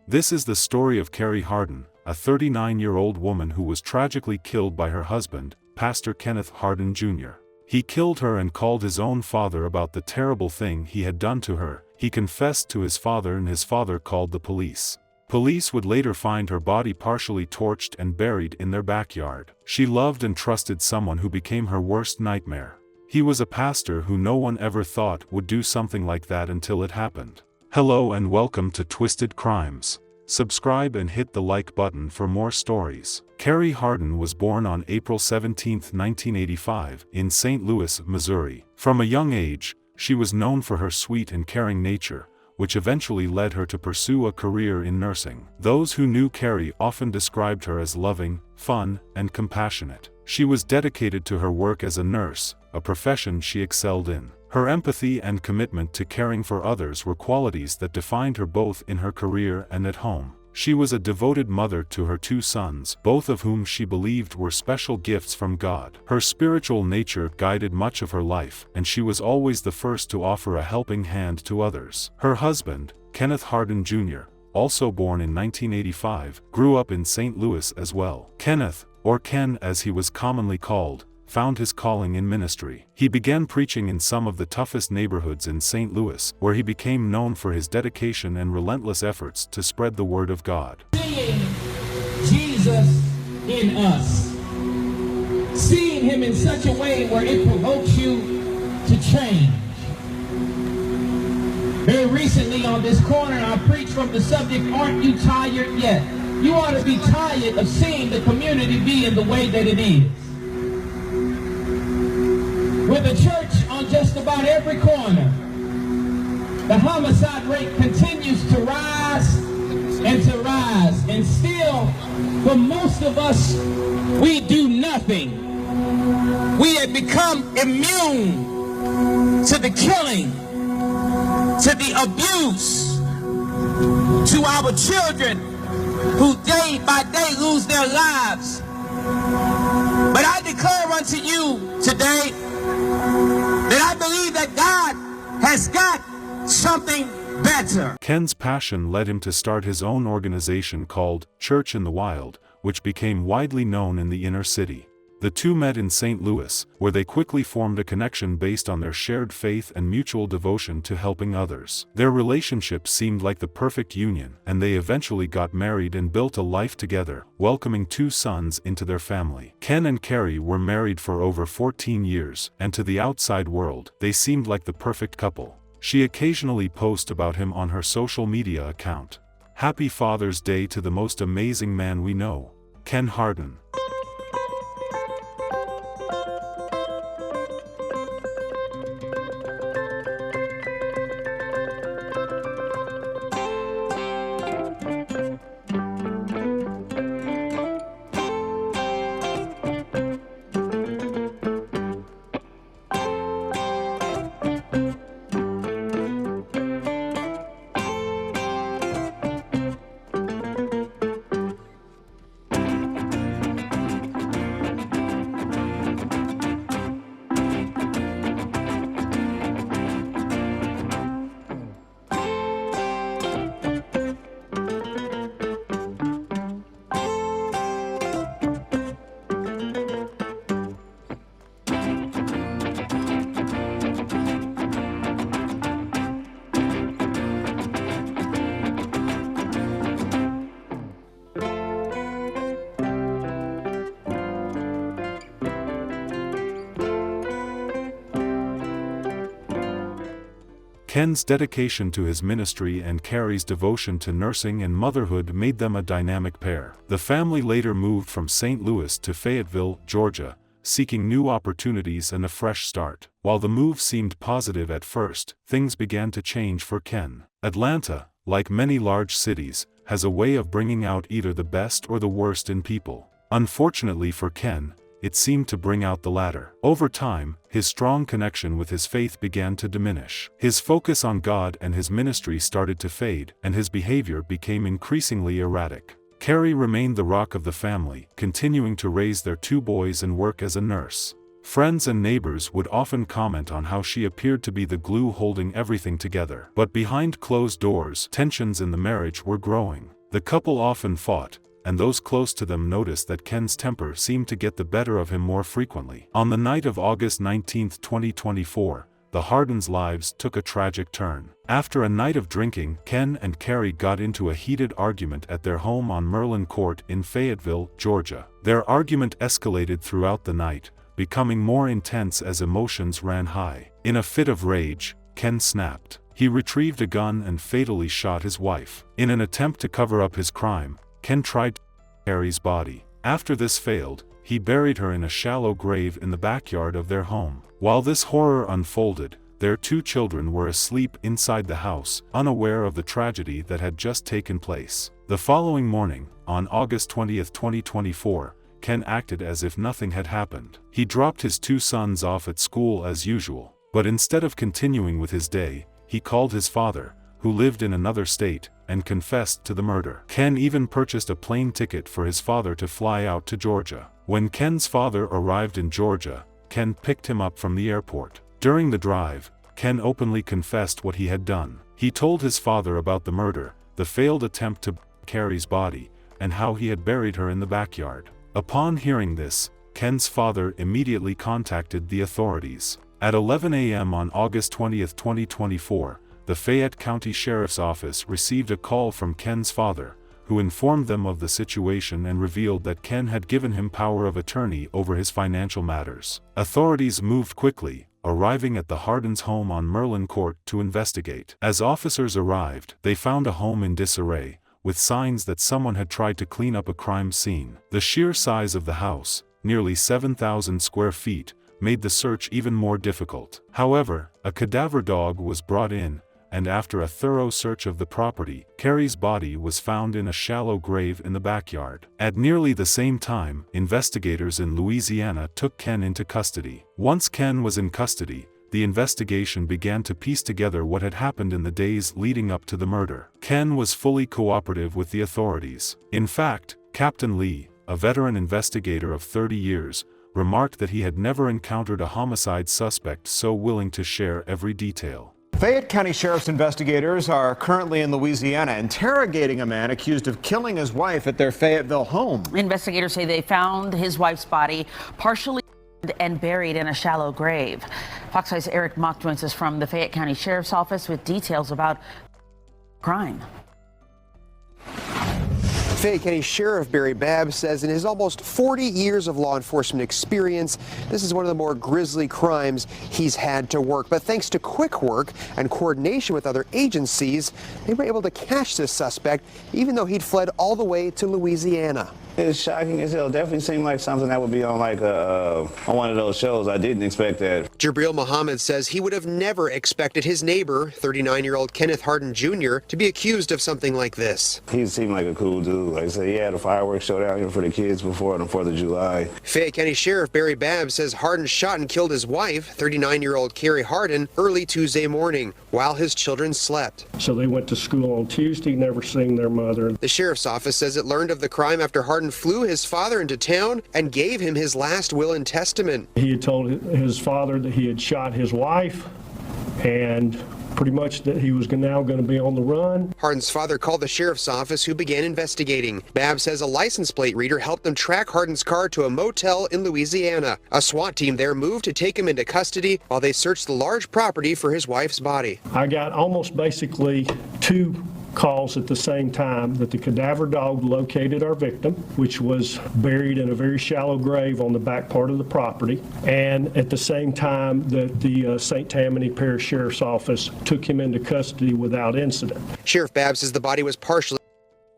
This is the story of Carrie Harden, a 39-year-old woman who was tragically killed by her husband, Pastor Kenneth Harden Jr. He killed her and called his own father about the terrible thing he had done to her. He confessed to his father and his father called the police. Police would later find her body partially torched and buried in their backyard. She loved and trusted someone who became her worst nightmare. He was a pastor who no one ever thought would do something like that until it happened. Hello and welcome to Twisted Crimes. Subscribe and hit the like button for more stories. Carrie Harden was born on April 17, 1985, in St. Louis, Missouri. From a young age, she was known for her sweet and caring nature, which eventually led her to pursue a career in nursing. Those who knew Carrie often described her as loving, fun, and compassionate. She was dedicated to her work as a nurse, a profession she excelled in. Her empathy and commitment to caring for others were qualities that defined her both in her career and at home. She was a devoted mother to her two sons, both of whom she believed were special gifts from God. Her spiritual nature guided much of her life, and she was always the first to offer a helping hand to others. Her husband, Kenneth Harden Jr., also born in 1985, grew up in St. Louis as well. Kenneth, or Ken as he was commonly called, found his calling in ministry. He began preaching in some of the toughest neighborhoods in St. Louis, where he became known for his dedication and relentless efforts to spread the word of God. Seeing Jesus in us, seeing him in such a way where it provokes you to change. Very recently on this corner, I preached from the subject, aren't you tired yet? You ought to be tired of seeing the community be in the way that it is. With a church on just about every corner, the homicide rate continues to rise, and still, for most of us, we do nothing. We have become immune to the killing, to the abuse, to our children who day by day lose their lives. But I declare unto you today that I believe that God has got something better. Ken's passion led him to start his own organization called Church in the Wild, which became widely known in the inner city. The two met in St. Louis, where they quickly formed a connection based on their shared faith and mutual devotion to helping others. Their relationship seemed like the perfect union, and they eventually got married and built a life together, welcoming two sons into their family. Ken and Carrie were married for over 14 years, and to the outside world, they seemed like the perfect couple. She occasionally posts about him on her social media account. Happy Father's Day to the most amazing man we know, Ken Harden. Ken's dedication to his ministry and Carrie's devotion to nursing and motherhood made them a dynamic pair. The family later moved from St. Louis to Fayetteville, Georgia, seeking new opportunities and a fresh start. While the move seemed positive at first, things began to change for Ken. Atlanta, like many large cities, has a way of bringing out either the best or the worst in people. Unfortunately for Ken, it seemed to bring out the latter. Over time, his strong connection with his faith began to diminish. His focus on God and his ministry started to fade, and his behavior became increasingly erratic. Carrie remained the rock of the family, continuing to raise their two boys and work as a nurse. Friends and neighbors would often comment on how she appeared to be the glue holding everything together. But behind closed doors, tensions in the marriage were growing. The couple often fought, and those close to them noticed that Ken's temper seemed to get the better of him more frequently. On the night of August 19, 2024, the Hardens' lives took a tragic turn. After a night of drinking, Ken and Carrie got into a heated argument at their home on Merlin Court in Fayetteville, Georgia. Their argument escalated throughout the night, becoming more intense as emotions ran high. In a fit of rage, Ken snapped. He retrieved a gun and fatally shot his wife. In an attempt to cover up his crime, Ken tried to kill Carrie's body. After this failed, he buried her in a shallow grave in the backyard of their home. While this horror unfolded, their 2 children were asleep inside the house, unaware of the tragedy that had just taken place. The following morning, on August 20, 2024, Ken acted as if nothing had happened. He dropped his 2 sons off at school as usual, but instead of continuing with his day, he called his father, who lived in another state, and confessed to the murder. Ken even purchased a plane ticket for his father to fly out to Georgia. When Ken's father arrived in Georgia, Ken picked him up from the airport. During the drive, Ken openly confessed what he had done. He told his father about the murder, the failed attempt to bury Carrie's body, and how he had buried her in the backyard. Upon hearing this, Ken's father immediately contacted the authorities. At 11 a.m. on August 20, 2024, the Fayette County Sheriff's Office received a call from Ken's father, who informed them of the situation and revealed that Ken had given him power of attorney over his financial matters. Authorities moved quickly, arriving at the Hardens' home on Merlin Court to investigate. As officers arrived, they found a home in disarray, with signs that someone had tried to clean up a crime scene. The sheer size of the house, nearly 7,000 square feet, made the search even more difficult. However, a cadaver dog was brought in, and after a thorough search of the property, Carrie's body was found in a shallow grave in the backyard. At nearly the same time, investigators in Louisiana took Ken into custody. Once Ken was in custody, the investigation began to piece together what had happened in the days leading up to the murder. Ken was fully cooperative with the authorities. In fact, Captain Lee, a veteran investigator of 30 years, remarked that he had never encountered a homicide suspect so willing to share every detail. Fayette County Sheriff's investigators are currently in Louisiana interrogating a man accused of killing his wife at their Fayetteville home. Investigators say they found his wife's body partially and buried in a shallow grave. Fox 5's Eric Mock joins us from the Fayette County Sheriff's Office with details about crime. Fayette County Sheriff Barry Babb says in his almost 40 years of law enforcement experience, this is one of the more grisly crimes he's had to work. But thanks to quick work and coordination with other agencies, they were able to catch this suspect, even though he'd fled all the way to Louisiana. It's shocking as hell. Definitely seemed like something that would be on like on one of those shows. I didn't expect that. Jabril Muhammad says he would have never expected his neighbor, 39-year-old Kenneth Harden Jr., to be accused of something like this. He seemed like a cool dude. Like I said, he had a fireworks show down here for the kids before the 4th of July. Fayette County Sheriff Barry Babb says Harden shot and killed his wife, 39-year-old Carrie Harden, early Tuesday morning, while his children slept. So they went to school on Tuesday, never seen their mother. The sheriff's office says it learned of the crime after Harden flew his father into town and gave him his last will and testament. He had told his father that he had shot his wife and pretty much that he was now going to be on the run. Harden's father called the sheriff's office, who began investigating. Babb says a license plate reader helped them track Harden's car to a motel in Louisiana. A SWAT team there moved to take him into custody while they searched the large property for his wife's body. I got almost basically 2 calls at the same time that the cadaver dog located our victim, which was buried in a very shallow grave on the back part of the property, and at the same time that the St. Tammany Parish Sheriff's Office took him into custody without incident. Sheriff Babb says the body was partially.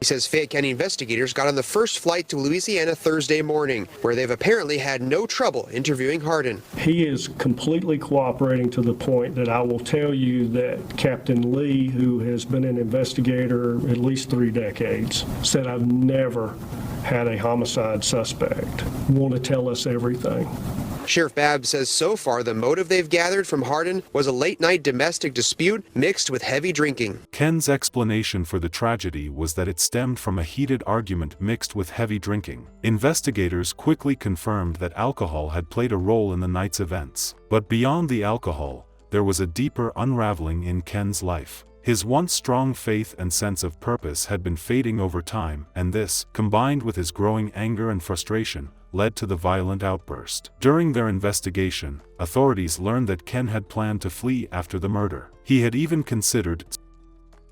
He says Fayette County investigators got on the first flight to Louisiana Thursday morning, where they've apparently had no trouble interviewing Harden. He is completely cooperating to the point that I will tell you that Captain Lee, who has been an investigator at least 3 decades, said I've never had a homicide suspect want to tell us everything. Sheriff Babb says so far the motive they've gathered from Harden was a late-night domestic dispute mixed with heavy drinking. Ken's explanation for the tragedy was that it stemmed from a heated argument mixed with heavy drinking. Investigators quickly confirmed that alcohol had played a role in the night's events. But beyond the alcohol, there was a deeper unraveling in Ken's life. His once strong faith and sense of purpose had been fading over time, and this, combined with his growing anger and frustration, led to the violent outburst. During their investigation, authorities learned that Ken had planned to flee after the murder. He had even considered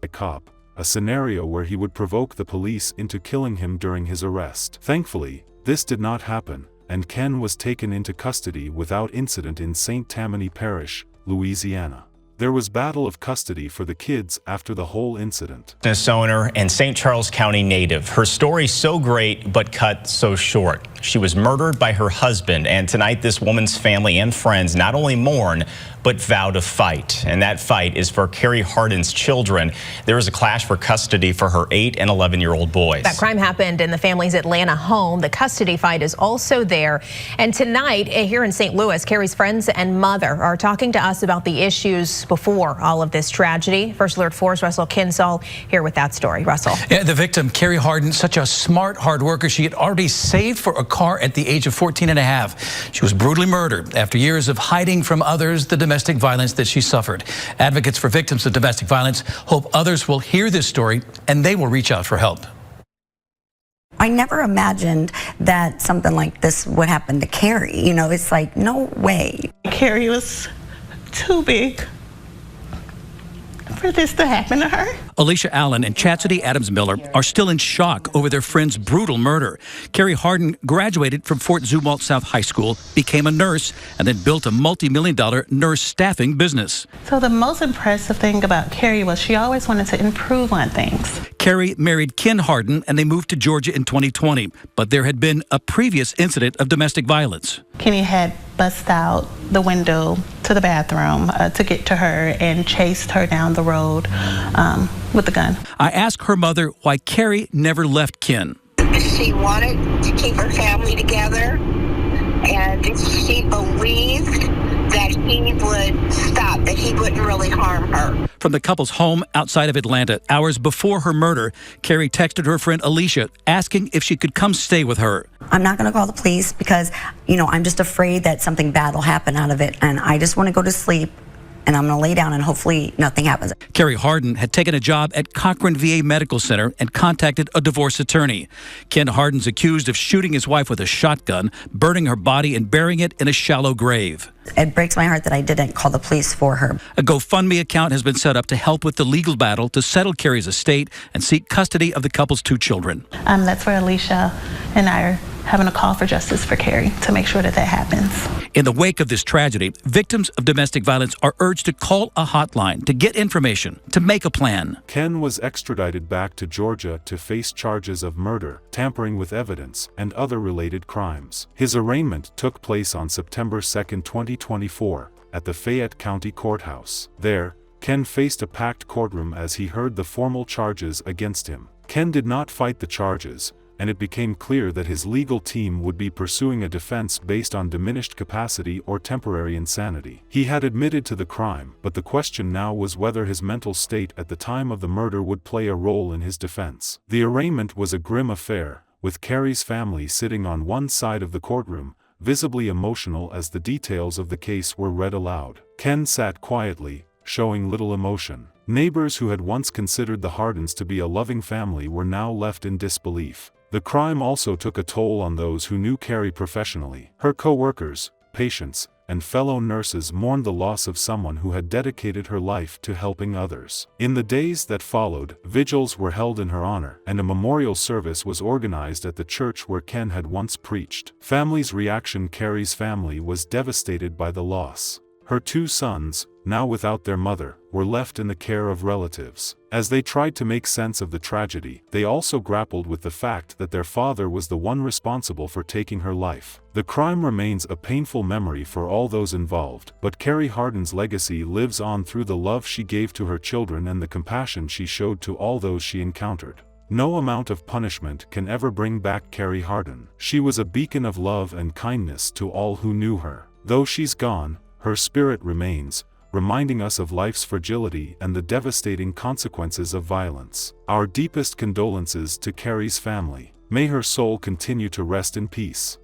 a cop, a scenario where he would provoke the police into killing him during his arrest. Thankfully, this did not happen, and Ken was taken into custody without incident in St. Tammany Parish, Louisiana. There was battle of custody for the kids after the whole incident. Business owner and St. Charles County native. Her story so great, but cut so short. She was murdered by her husband, and tonight this woman's family and friends not only mourn, but vow to fight. And that fight is for Carrie Harden's children. There is a clash for custody for her 8 and 11-year-old boys. That crime happened in the family's Atlanta home. The custody fight is also there. And tonight, here in St. Louis, Carrie's friends and mother are talking to us about the issues before all of this tragedy. First Alert 4's Russell Kinsall here with that story. Russell. Yeah, the victim, Carrie Harden, such a smart, hard worker. She had already saved for a car at the age of 14 and a half. She was brutally murdered after years of hiding from others the domestic violence that she suffered. Advocates for victims of domestic violence hope others will hear this story and they will reach out for help. I never imagined that something like this would happen to Carrie. You know, it's like, no way. Carrie was too big for this to happen to her. Alicia Allen and Chastity Adams Miller are still in shock over their friend's brutal murder. Carrie Harden graduated from Fort Zumwalt South High School, became a nurse, and then built a multi-million-dollar nurse staffing business. So the most impressive thing about Carrie was she always wanted to improve on things. Carrie married Ken Harden and they moved to Georgia in 2020, but there had been a previous incident of domestic violence. Kenny had bust out the window to the bathroom to get to her and chased her down the road with the gun. I asked her mother why Carrie never left Ken. She wanted to keep her family together, and she believed that he would stop, that he wouldn't really harm her. From the couple's home outside of Atlanta, hours before her murder, Carrie texted her friend Alicia asking if she could come stay with her. I'm not going to call the police because, you know, I'm just afraid that something bad will happen out of it, and I just want to go to sleep. And I'm going to lay down and hopefully nothing happens. Carrie Harden had taken a job at Cochran VA Medical Center and contacted a divorce attorney. Ken Harden's accused of shooting his wife with a shotgun, burning her body and burying it in a shallow grave. It breaks my heart that I didn't call the police for her. A GoFundMe account has been set up to help with the legal battle to settle Carrie's estate and seek custody of the couple's 2 children. That's where Alicia and I are having a call for justice for Carrie to make sure that that happens. In the wake of this tragedy, victims of domestic violence are urged to call a hotline to get information, to make a plan. Ken was extradited back to Georgia to face charges of murder, tampering with evidence, and other related crimes. His arraignment took place on September 2, 2024, at the Fayette County Courthouse. There, Ken faced a packed courtroom as he heard the formal charges against him. Ken did not fight the charges, and it became clear that his legal team would be pursuing a defense based on diminished capacity or temporary insanity. He had admitted to the crime, but the question now was whether his mental state at the time of the murder would play a role in his defense. The arraignment was a grim affair, with Carrie's family sitting on one side of the courtroom, visibly emotional as the details of the case were read aloud. Ken sat quietly, showing little emotion. Neighbors who had once considered the Hardens to be a loving family were now left in disbelief. The crime also took a toll on those who knew Carrie professionally. Her co-workers, patients, and fellow nurses mourned the loss of someone who had dedicated her life to helping others. In the days that followed, vigils were held in her honor, and a memorial service was organized at the church where Ken had once preached. Family's reaction: Carrie's family was devastated by the loss. Her 2 sons, now without their mother, were left in the care of relatives. As they tried to make sense of the tragedy, they also grappled with the fact that their father was the one responsible for taking her life. The crime remains a painful memory for all those involved, but Carrie Harden's legacy lives on through the love she gave to her children and the compassion she showed to all those she encountered. No amount of punishment can ever bring back Carrie Harden. She was a beacon of love and kindness to all who knew her. Though she's gone, her spirit remains, reminding us of life's fragility and the devastating consequences of violence. Our deepest condolences to Carrie's family. May her soul continue to rest in peace.